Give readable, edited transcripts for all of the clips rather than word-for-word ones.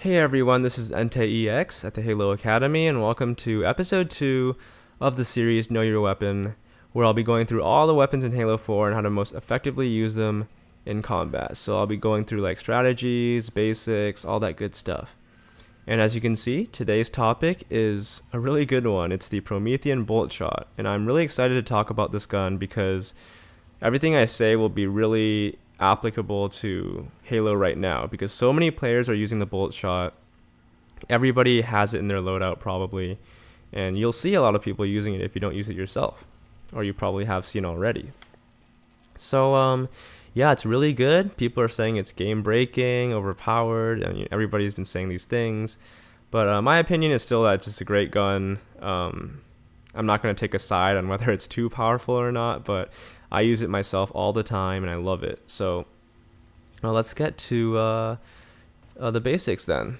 Hey everyone, this is EnteiEX at the Halo Academy, and welcome to episode 2 of the series Know Your Weapon, where I'll be going through all the weapons in Halo 4 and how to most effectively use them in combat. So I'll be going through like strategies, basics, all that good stuff. And as you can see, today's topic is a really good one. It's the Promethean Boltshot, and I'm really excited to talk about this gun because everything I say will be really applicable to Halo right now because so many players are using the Boltshot. Everybody has it in their loadout probably, and you'll see a lot of people using it if you don't use it yourself, or you probably have seen already. So yeah, it's really good. People are saying it's game breaking, overpowered. I mean, everybody's been saying these things, but my opinion is still that it's just a great gun. I'm not going to take a side on whether it's too powerful or not, but I use it myself all the time and I love it. So let's get to the basics then.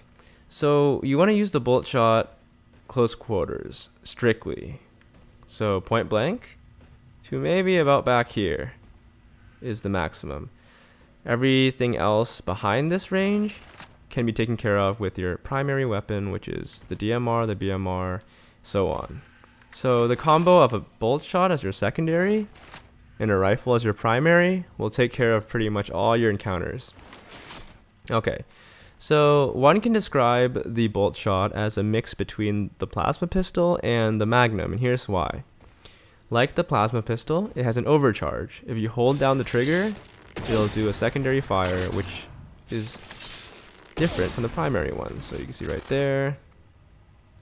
So you want to use the Boltshot close quarters strictly. So point blank to maybe about back here is the maximum. Everything else behind this range can be taken care of with your primary weapon, which is the DMR, the BMR, so on. So the combo of a Boltshot as your secondary and a rifle as your primary will take care of pretty much all your encounters. Okay, so one can describe the Boltshot as a mix between the plasma pistol and the Magnum, and here's why. Like the plasma pistol, it has an overcharge. If you hold down the trigger, it'll do a secondary fire, which is different from the primary one. So you can see right there.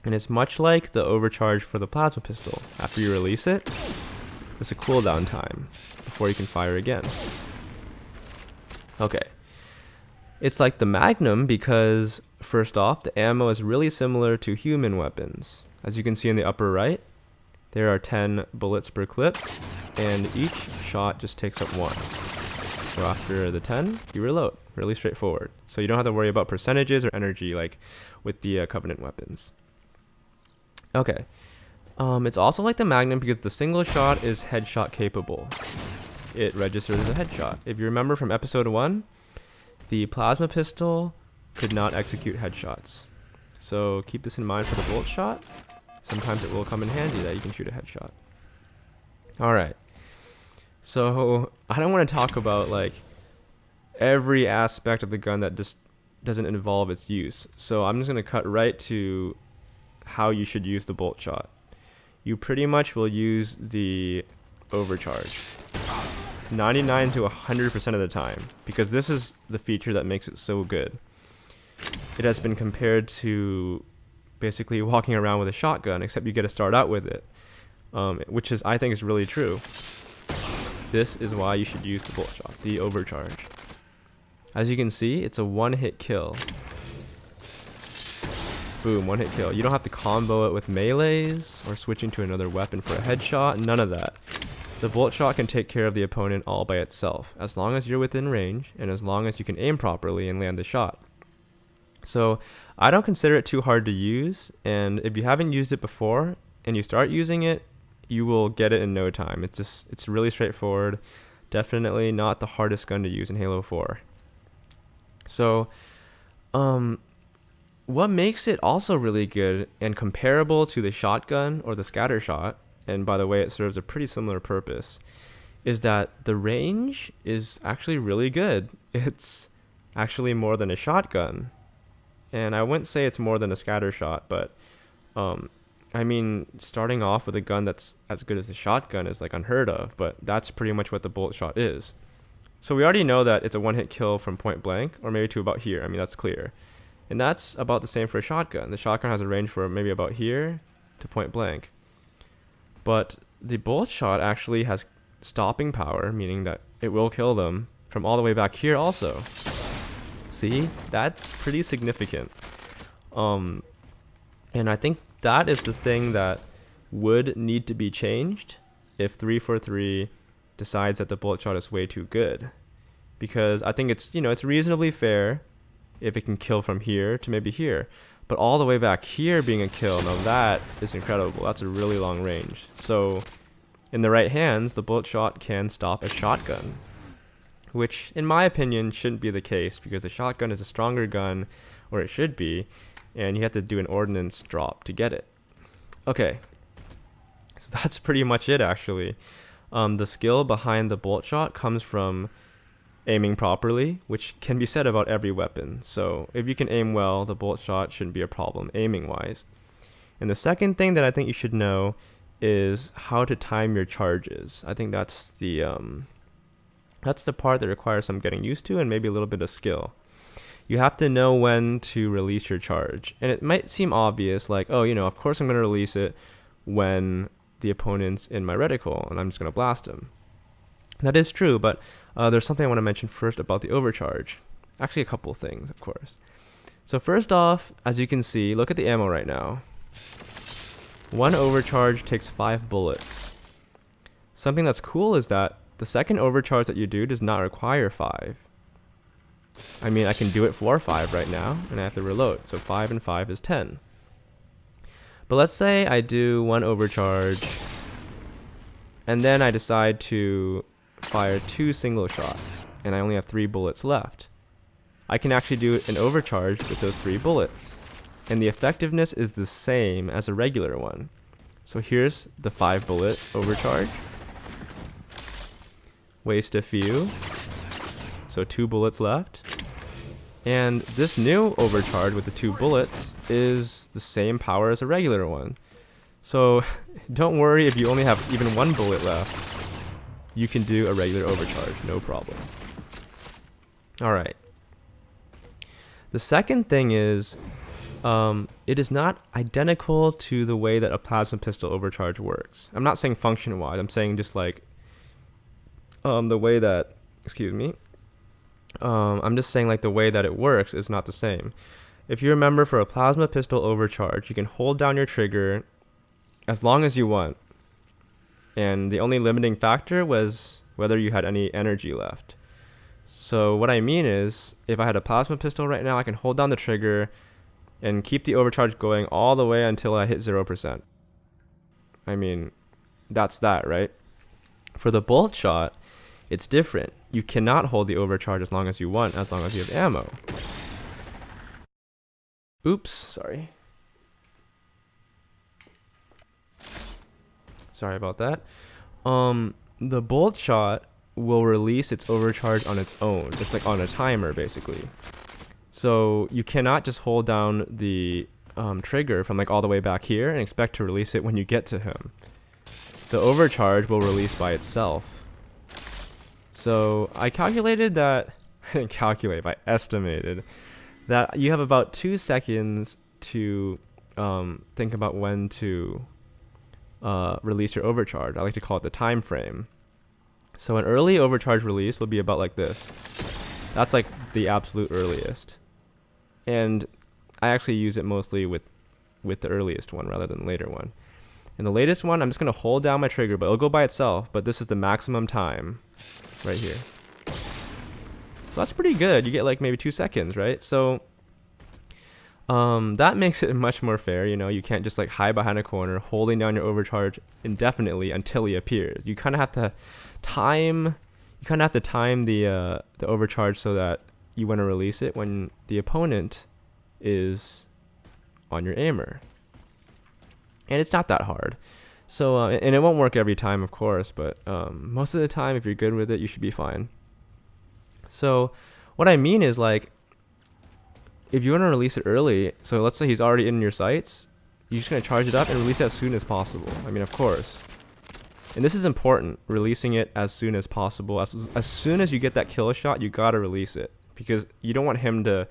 And it's much like the overcharge for the plasma pistol. After you release it, there's a cooldown time before you can fire again. Okay. It's like the Magnum because, first off, the ammo is really similar to human weapons. As you can see in the upper right, there are 10 bullets per clip, and each shot just takes up 1. So after the 10, you reload. Really straightforward. So you don't have to worry about percentages or energy like with the Covenant weapons. Okay. It's also like the Magnum because the single shot is headshot capable. It registers as a headshot. If you remember from episode 1, the plasma pistol could not execute headshots. So keep this in mind for the Boltshot. Sometimes it will come in handy that you can shoot a headshot. Alright. So I don't want to talk about like every aspect of the gun that just doesn't involve its use. So I'm just going to cut right to how you should use the Boltshot. You pretty much will use the overcharge 99 to 100% of the time because this is the feature that makes it so good. It has been compared to basically walking around with a shotgun, except you get to start out with it, which is I think is really true. This is why you should use the Boltshot, the overcharge. As you can see, it's a one-hit kill. Boom, one hit kill. You don't have to combo it with melees or switching to another weapon for a headshot, none of that. The Boltshot can take care of the opponent all by itself, as long as you're within range and as long as you can aim properly and land the shot. So I don't consider it too hard to use, and if you haven't used it before and you start using it, you will get it in no time. It's really straightforward. Definitely not the hardest gun to use in Halo 4. So, what makes it also really good and comparable to the shotgun or the scatter shot, and by the way, it serves a pretty similar purpose, is that the range is actually really good. It's actually more than a shotgun. And I wouldn't say it's more than a scatter shot, but I mean, starting off with a gun that's as good as the shotgun is like unheard of, but that's pretty much what the Boltshot is. So we already know that it's a one-hit kill from point blank, or maybe to about here. I mean, that's clear. And that's about the same for a shotgun. The shotgun has a range for maybe about here to point blank. But the Boltshot actually has stopping power, meaning that it will kill them from all the way back here also. See? That's pretty significant. And I think that is the thing that would need to be changed if 343 decides that the Boltshot is way too good. Because I think it's reasonably fair if it can kill from here to maybe here. But all the way back here being a kill, now that is incredible. That's a really long range. So in the right hands, the Boltshot can stop a shotgun. which in my opinion shouldn't be the case because the shotgun is a stronger gun or it should be, and you have to do an ordnance drop to get it. Okay, so that's pretty much it actually. The skill behind the bolt shot comes from aiming properly, which can be said about every weapon. So if you can aim well, the bolt shot shouldn't be a problem aiming wise. And the second thing that I think you should know is how to time your charges. I think that's the part that requires some getting used to and maybe a little bit of skill. You have to know when to release your charge. And it might seem obvious, like, oh, of course I'm going to release it when the opponent's in my reticle and I'm just going to blast him. That is true, but there's something I want to mention first about the overcharge. Actually, a couple of things, of course. So first off, as you can see, look at the ammo right now. One overcharge takes 5 bullets. Something that's cool is that the second overcharge that you do does not require 5. I mean, I can do it for 5 right now, and I have to reload. So 5 and 5 is 10. But let's say I do one overcharge, and then I decide to fire 2 single shots, and I only have 3 bullets left. I can actually do an overcharge with those 3 bullets, and the effectiveness is the same as a regular one. So here's the 5 bullet overcharge. Waste a few, so 2 bullets left. And this new overcharge with the 2 bullets is the same power as a regular one. So don't worry if you only have even 1 bullet left. You can do a regular overcharge, no problem. Alright. The second thing is, it is not identical to the way that a plasma pistol overcharge works. I'm not saying function-wise, I'm saying just like the way that, I'm just saying like the way that it works is not the same. If you remember, for a plasma pistol overcharge, you can hold down your trigger as long as you want. And the only limiting factor was whether you had any energy left. So what I mean is, if I had a plasma pistol right now, I can hold down the trigger and keep the overcharge going all the way until I hit 0%. I mean, that's that, right? For the bolt shot, it's different. You cannot hold the overcharge as long as you want, as long as you have ammo. Oops, sorry. Sorry about that. The bolt shot will release its overcharge on its own. It's like on a timer, basically. So you cannot just hold down the trigger from like all the way back here and expect to release it when you get to him. The overcharge will release by itself. So I calculated that, I didn't calculate, I estimated that you have about 2 seconds to think about when to release your overcharge. I like to call it the time frame. So an early overcharge release will be about like this. That's like the absolute earliest. And I actually use it mostly with the earliest one rather than the later one. And the latest one, I'm just going to hold down my trigger, but it'll go by itself. But this is the maximum time right here. So that's pretty good. You get like maybe 2 seconds, right? So that makes it much more fair. You can't just like hide behind a corner holding down your overcharge indefinitely until he appears. You kind of have to time the overcharge so that you want to release it when the opponent is on your aimer. And it's not that hard. So and it won't work every time, of course, but most of the time, if you're good with it, you should be fine. So what I mean is, like, if you want to release it early, so let's say he's already in your sights, you're just going to charge it up and release it as soon as possible. I mean, of course. And this is important, releasing it as soon as possible. As soon as you get that kill shot, you got to release it. Because you don't want him to,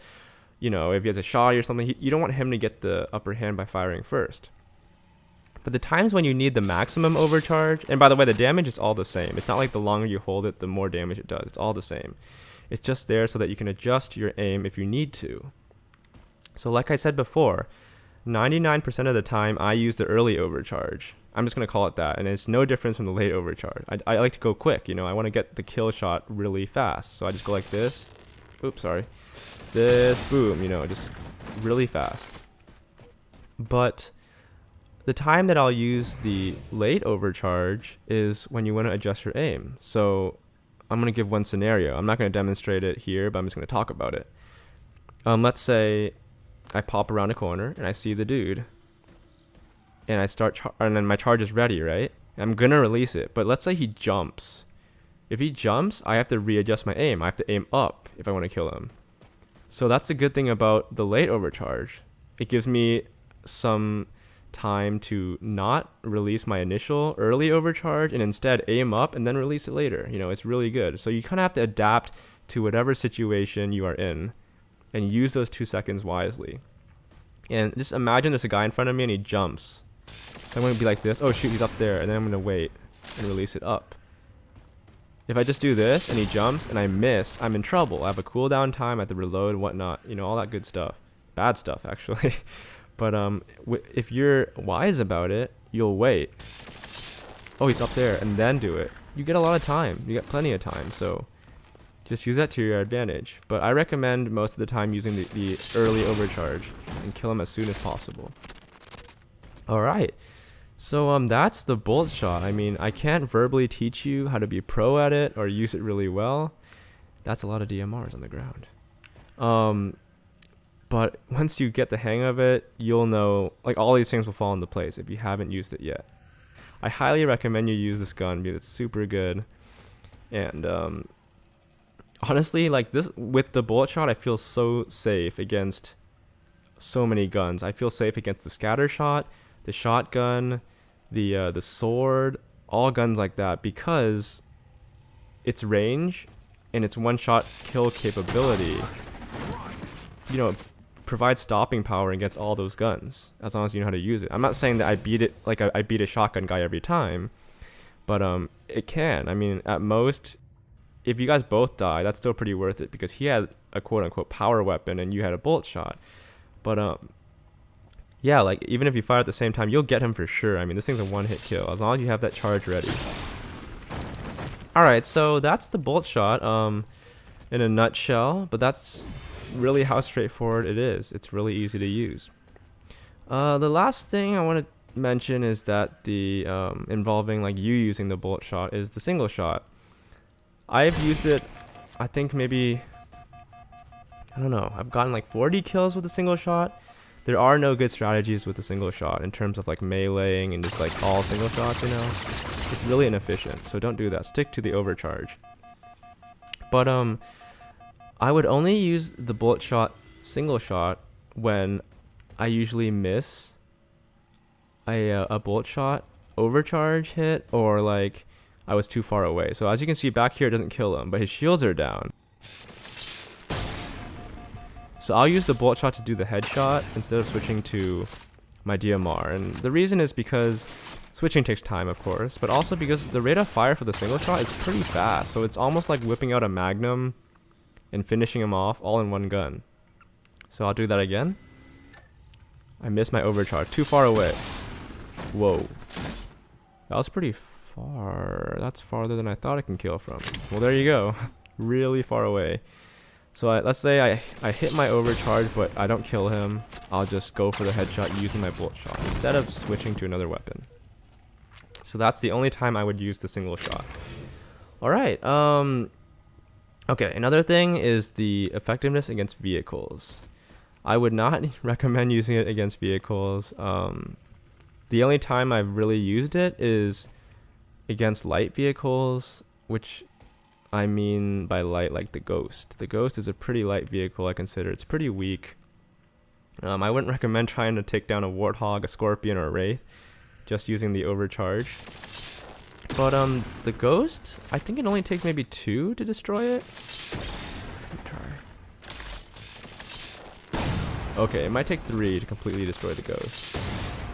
if he has a shot or something, you don't want him to get the upper hand by firing first. But the times when you need the maximum overcharge, and by the way, the damage is all the same. It's not like the longer you hold it, the more damage it does. It's all the same. It's just there so that you can adjust your aim if you need to. So like I said before, 99% of the time I use the early overcharge. I'm just going to call it that. And it's no different from the late overcharge. I like to go quick, I want to get the kill shot really fast. So I just go like this. Oops, sorry. This, boom, just really fast. But the time that I'll use the late overcharge is when you want to adjust your aim. So I'm going to give one scenario. I'm not going to demonstrate it here, but I'm just going to talk about it. Let's say I pop around a corner and I see the dude, and I start and then my charge is ready, right? I'm gonna release it, but let's say he jumps. If he jumps, I have to readjust my aim. I have to aim up if I want to kill him. So that's the good thing about the late overcharge. It gives me some time to not release my initial early overcharge and instead aim up and then release it later. You know, it's really good. So you kind of have to adapt to whatever situation you are in and use those 2 seconds wisely. And just imagine there's a guy in front of me and he jumps. So I'm going to be like this. Oh shoot, he's up there. And then I'm going to wait and release it up. If I just do this and he jumps and I miss, I'm in trouble. I have a cooldown time, I have to reload and whatnot. You know, all that good stuff. Bad stuff, actually. But if you're wise about it, you'll wait. Oh, he's up there, and then do it. You get a lot of time. You get plenty of time, so just use that to your advantage. But I recommend most of the time using the early overcharge and kill him as soon as possible. Alright. So that's the bolt shot. I mean, I can't verbally teach you how to be pro at it or use it really well. That's a lot of DMRs on the ground. But once you get the hang of it, you'll know, like, all these things will fall into place if you haven't used it yet. I highly recommend you use this gun because it's super good. And honestly, like, this with the bullet shot, I feel so safe against so many guns. I feel safe against the scatter shot, the shotgun, the sword, all guns like that, because its range and its one-shot kill capability, you know, provides stopping power against all those guns as long as you know how to use it. I'm not saying that I beat it like I beat a shotgun guy every time, but it can. I mean, at most, if you guys both die, that's still pretty worth it because he had a quote-unquote power weapon and you had a bolt shot. But yeah, like, even if you fire at the same time, you'll get him for sure. I mean, this thing's a one-hit kill as long as you have that charge ready. Alright, so that's the bolt shot in a nutshell, but that's really how straightforward it is. It's really easy to use. The last thing I want to mention is that the involving like you using the bolt shot is the single shot. I've used it, I think maybe, I don't know, I've gotten like 40 kills with a single shot. There are no good strategies with a single shot in terms of like meleeing and just like all single shots, you know. It's really inefficient, so don't do that. Stick to the overcharge. But I would only use the bullet shot single shot when I usually miss a bullet shot overcharge hit, or like I was too far away. So as you can see back here, it doesn't kill him, but his shields are down. So I'll use the bullet shot to do the headshot instead of switching to my DMR. And the reason is because switching takes time, of course, but also because the rate of fire for the single shot is pretty fast. So it's almost like whipping out a magnum and finishing him off all in one gun. So I'll do that again. I missed my overcharge. Too far away. Whoa. That was pretty far. That's farther than I thought I can kill from. Well, there you go. Really far away. So let's say I hit my overcharge, but I don't kill him. I'll just go for the headshot using my bolt shot instead of switching to another weapon. So that's the only time I would use the single shot. Alright, okay, another thing is the effectiveness against vehicles. I would not recommend using it against vehicles. The only time I've really used it is against light vehicles, which I mean by light, like the Ghost. The Ghost is a pretty light vehicle, I consider. It's pretty weak. I wouldn't recommend trying to take down a Warthog, a Scorpion, or a Wraith just using the overcharge. But the Ghost, I think it only takes maybe 2 to destroy it. Let me try. Okay, it might take 3 to completely destroy the Ghost.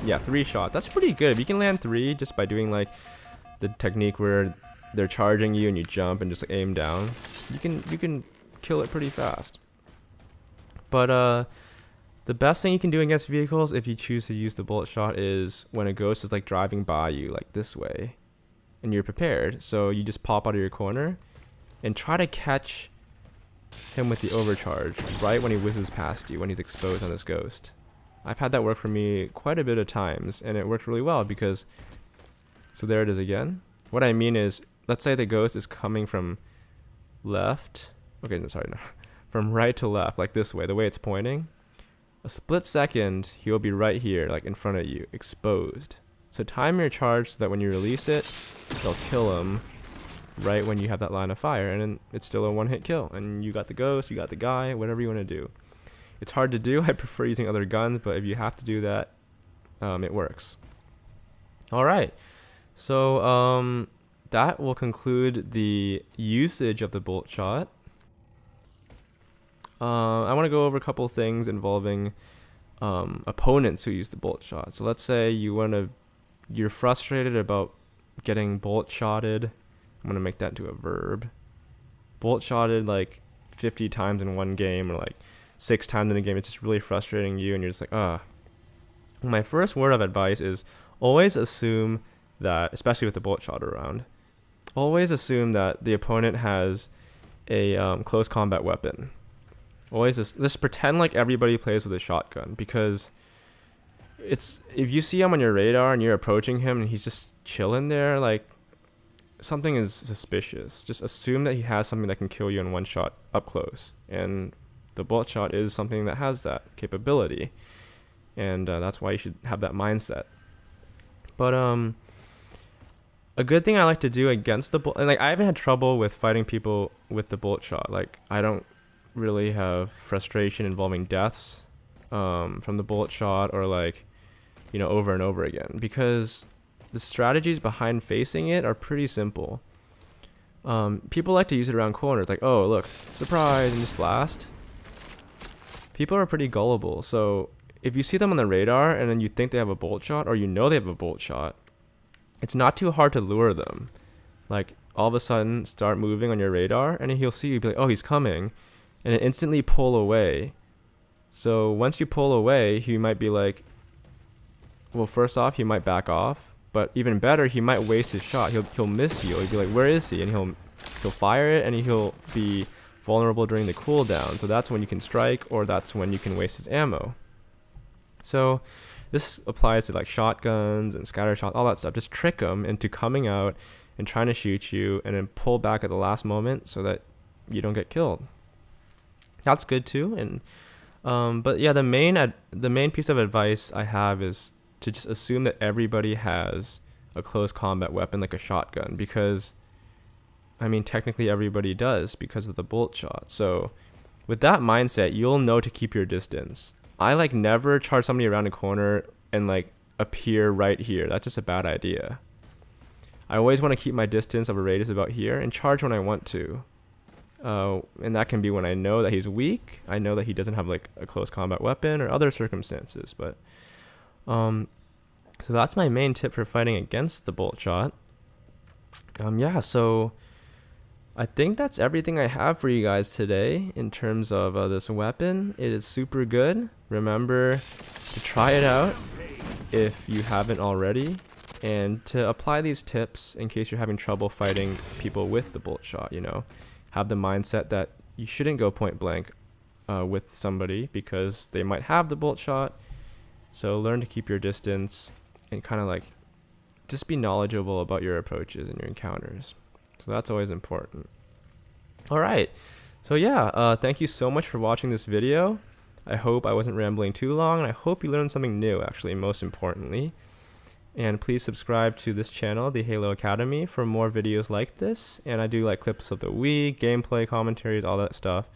Yeah, 3 shot. That's pretty good. If you can land 3 just by doing like the technique where they're charging you and you jump and just like, aim down, you can kill it pretty fast. But the best thing you can do against vehicles if you choose to use the bullet shot is when a Ghost is like driving by you like this way and you're prepared. So you just pop out of your corner and try to catch him with the overcharge right when he whizzes past you, when he's exposed on this Ghost. I've had that work for me quite a bit of times, and it worked really well because, so there it is again. What I mean is, let's say the Ghost is coming from left, okay, no, sorry, no, from right to left, like this way, the way it's pointing. a split second, he will be right here, like in front of you, exposed. So time your charge so that when you release it, they'll kill him right when you have that line of fire, and then it's still a one-hit kill, and you got the ghost, you got the guy, whatever you want to do. It's hard to do. I prefer using other guns, but if you have to do that, it works. All right, so that will conclude the usage of the bolt shot. I want to go over a couple things involving opponents who use the bolt shot. So let's say you're frustrated about getting bolt shotted. I'm gonna make that into a verb. Bolt shotted like 50 times in one game, or like 6 times in a game. It's just really frustrating you, and you're just like, ah. My first word of advice is always assume that, especially with the bolt shot around, always assume that the opponent has a close combat weapon. Always just pretend like everybody plays with a shotgun, because if you see him on your radar and you're approaching him and he's just chilling there, like, something is suspicious. Just assume that he has something that can kill you in one shot up close, and the bolt shot is something that has that capability, and that's why you should have that mindset. But a good thing I like to do against the bolt, and like I haven't had trouble with fighting people with the bolt shot. Like, I don't really have frustration involving deaths from the bolt shot, or like, you know, over and over again, because the strategies behind facing it are pretty simple. People like to use it around corners, like, oh look, surprise, and just blast. People are pretty gullible, so if you see them on the radar and then you think they have a bolt shot, or you know they have a bolt shot, it's not too hard to lure them. Like, all of a sudden start moving on your radar, and then he'll see you, be like, oh, he's coming, and then instantly pull away. So once you pull away, he might be like, well, first off, he might back off, but even better, he might waste his shot. He'll miss you. He'll be like, where is he? And he'll fire it, and he'll be vulnerable during the cooldown. So that's when you can strike, or that's when you can waste his ammo. So this applies to like shotguns and scatter shots, all that stuff. Just trick them into coming out and trying to shoot you, and then pull back at the last moment so that you don't get killed. That's good too. And but yeah, the main piece of advice I have is to just assume that everybody has a close combat weapon, like a shotgun, because I mean, technically everybody does because of the bolt shot. So with that mindset, you'll know to keep your distance. I like never charge somebody around a corner and like appear right here. That's just a bad idea. I always want to keep my distance of a radius about here and charge when I want to. And that can be when I know that he's weak, I know that he doesn't have like a close combat weapon, or other circumstances. But so that's my main tip for fighting against the bolt shot. Yeah, so I think that's everything I have for you guys today in terms of this weapon. It is super good. Remember to try it out if you haven't already, and to apply these tips in case you're having trouble fighting people with the bolt shot. You know, have the mindset that you shouldn't go point blank with somebody because they might have the bolt shot. So learn to keep your distance and kind of like just be knowledgeable about your approaches and your encounters. So that's always important. All right. So yeah, thank you so much for watching this video. I hope I wasn't rambling too long, and I hope you learned something new, actually, most importantly. And please subscribe to this channel, the Halo Academy, for more videos like this. And I do like clips of the week, gameplay, commentaries, all that stuff.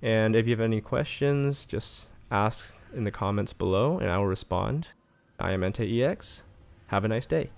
And if you have any questions, just ask in the comments below and I will respond. I am EnteEX. Have a nice day.